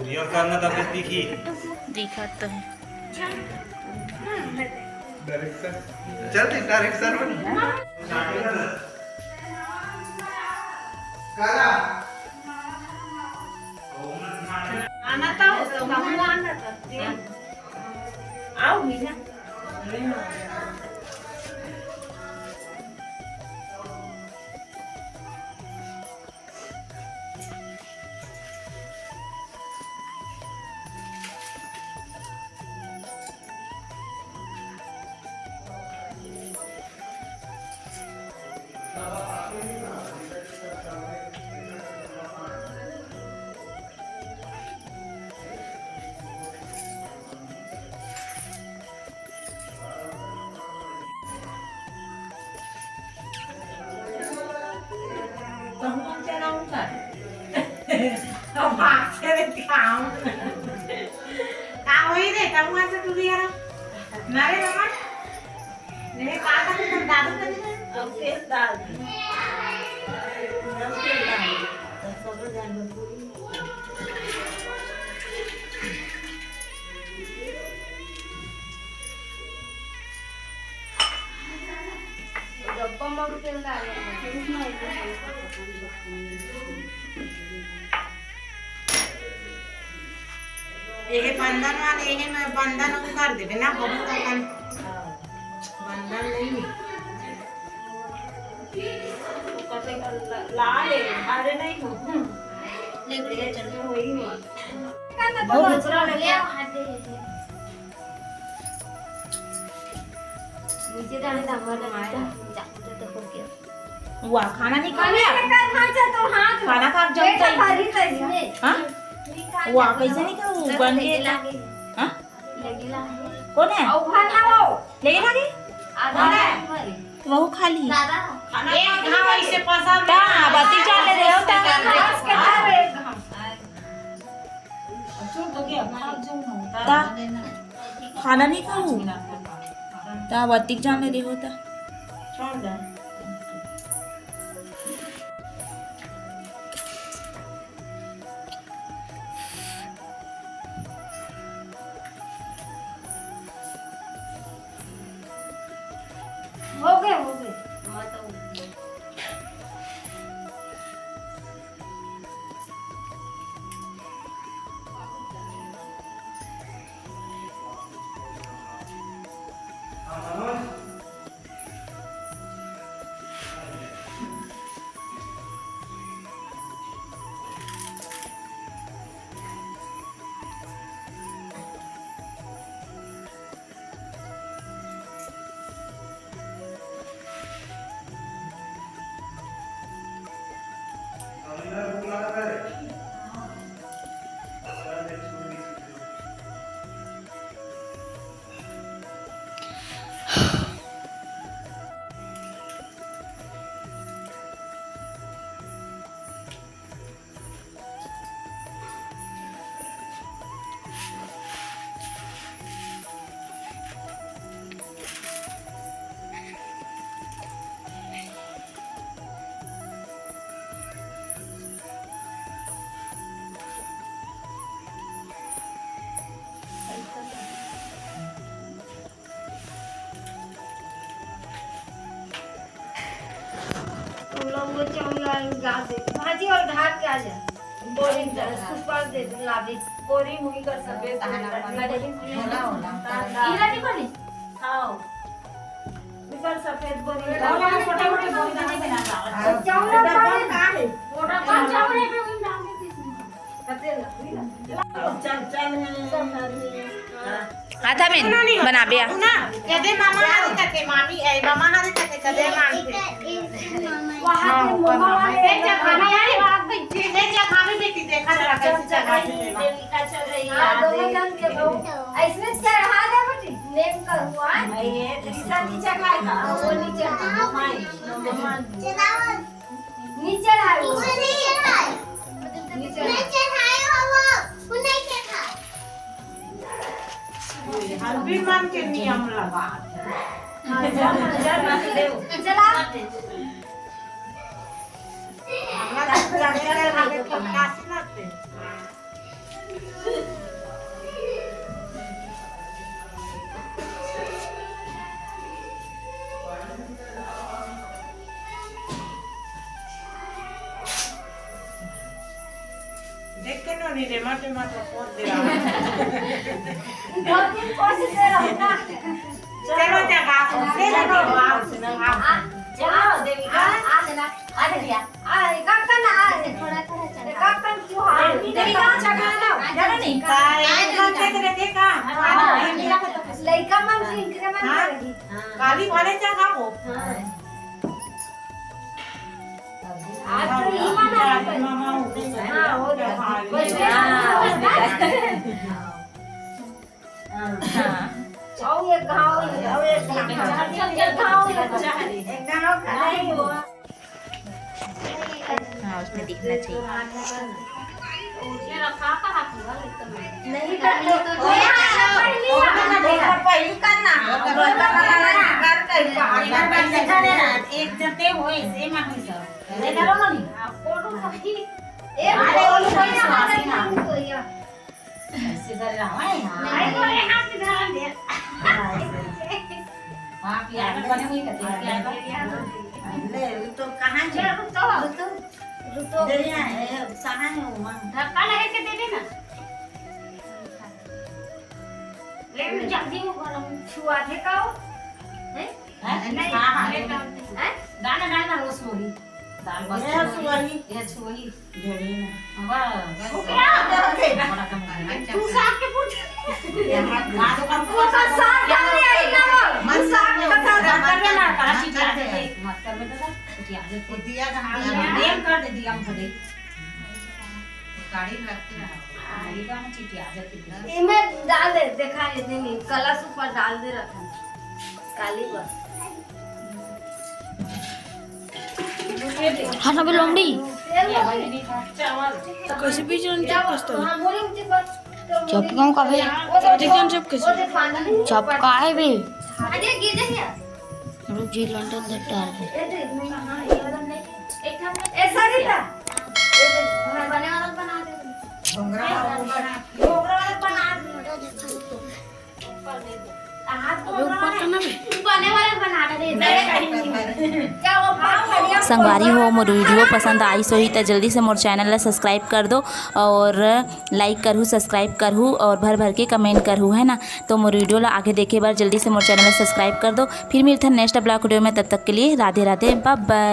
ये करना तब दिखी दिखा तो है डायरेक्टर चल डायरेक्टर काला आना था तो हम आना था आओ Meena Tungguan channel kan? Kau pakai deh kau. Kau ini kamu aja dulu ya. Nari mama. Nih kakak tuh dalu kan? Oke dalu. Oke dalu. Sobat jangan berburu. Gappa ಮಾಡುತ್ತಿಲ್ಲ ये बंधन वाले ये मैं बंधन को कर दे बिना बहुत अपन बंधन नहीं कते ला ले अरे नहीं हो ले चल वही हो बहुत दूसरा ले हाथ दे नीचे जाने का मत मारा जाते तो हो गया वाह खाना नहीं खा लिया तो हाथ खाना खा जम गई हां वाह कैसे नहीं खाऊं बन के हां लगेला कौन है औ खाना वो लेके लगे आधा वो खा ली दादा एक घाव ऐसे पसंद हां बाती चाले रे होता खाना नहीं खाऊं ता बाती चाले रे होता छोड़ दे हो गए वो चौला गा दे भाजी और ढाक के आ जा बोरी सुपर दे लादी बोरी मुगी कर सबे होला इला नहीं बनी आओ बिकर सफेद बोरी होला छोटा मोटा बोरी नहीं बनाता चौला बन का है मोटा बन चौले पे उन डाल के चल चल हाथा में बना बिया ना कदे मामा हाथ करके मामी ए मामा हाथ करके कदे मानते वहां पे मामा वाले जा खाना यार बात बच्चे ले जा खाने बेटी देखा जरा कैसे चढ़ाई देवी का चल रही है दोनों जन के बहु ऐसे चढ़ा दे बेटी नेम का हुआ ये ईसा नीचे लाएगा वो नीचे माई चलाओ नीचे लाओ नीचे खाए हो वो नहीं खाए हल्दी मान के नियम लगा चला नहीं रे मटे मटे पोत दे रहा बहुत दिन कोशिश कर रहा हूं ना चलो जगह से लगे वाव से ना चलो देविका आ देना आ दिया आ काका ना आ थोड़ा थोड़ा चल काका क्यों आ देविका जगह ना जाना नहीं काय करते करे देखा लइका मन इंक्रीमेंट करेगी काली वाले जगह को आज तो ईमान आ मामा हां हो गया आओ ये गांव आओ ये गांव एक गांव नहीं हुआ हाँ उसमें दिखना चाहिए। ये रखा कहां नहीं करते तो पहली करना एक जते होए से मा होई सब ले करो मनी फोटो रखी ए बोल कोई ना कोई ऐसे कर रहा है नहीं कोई हाथ से धर दे हां प्यार बने हुई कहते ले तो कहां है रुतो दे है कहां है वो धक्का लगा के दे देना ले मैं जल्दी वो छुआ थे काओ नहीं हां गाना गाना रोज मोही दाल बस ये छुई ढेड़ी ना वाह तू साफ के पूछ हां तो कर वो का साफ कर आई ना मन साफ करना ना करा चिटिया दे मत कर में तो चिटिया दे दिया नेम कर दे दिया हम खड़े गाड़ी लगती है गाड़ी का में चिटिया दे इमें डाल दे देखा नहीं कलश ऊपर डाल दे रखा काली बस हाँ ना लोमड़ी कैसे भी जन चपकाऊं का भाई चपका है बे अरे गिर जाएगा रुक जी लंडन डाल दे ऐसा नहीं था बने वाला बना दे घोंगरा वाला बना दे बने वाला बना दे क्या वो संगवारी हो मोर वीडियो पसंद आई सो ही तो जल्दी से मोर चैनल ला सब्सक्राइब कर दो और लाइक करहूँ सब्सक्राइब करहूँ और भर भर के कमेंट करहूँ है ना। तो मोर वीडियो ला आगे देखे बार जल्दी से मोर चैनल ला सब्सक्राइब कर दो। फिर मिलते हैं नेक्स्ट ब्लॉग वीडियो में, तब तक के लिए राधे राधे बाय बाय।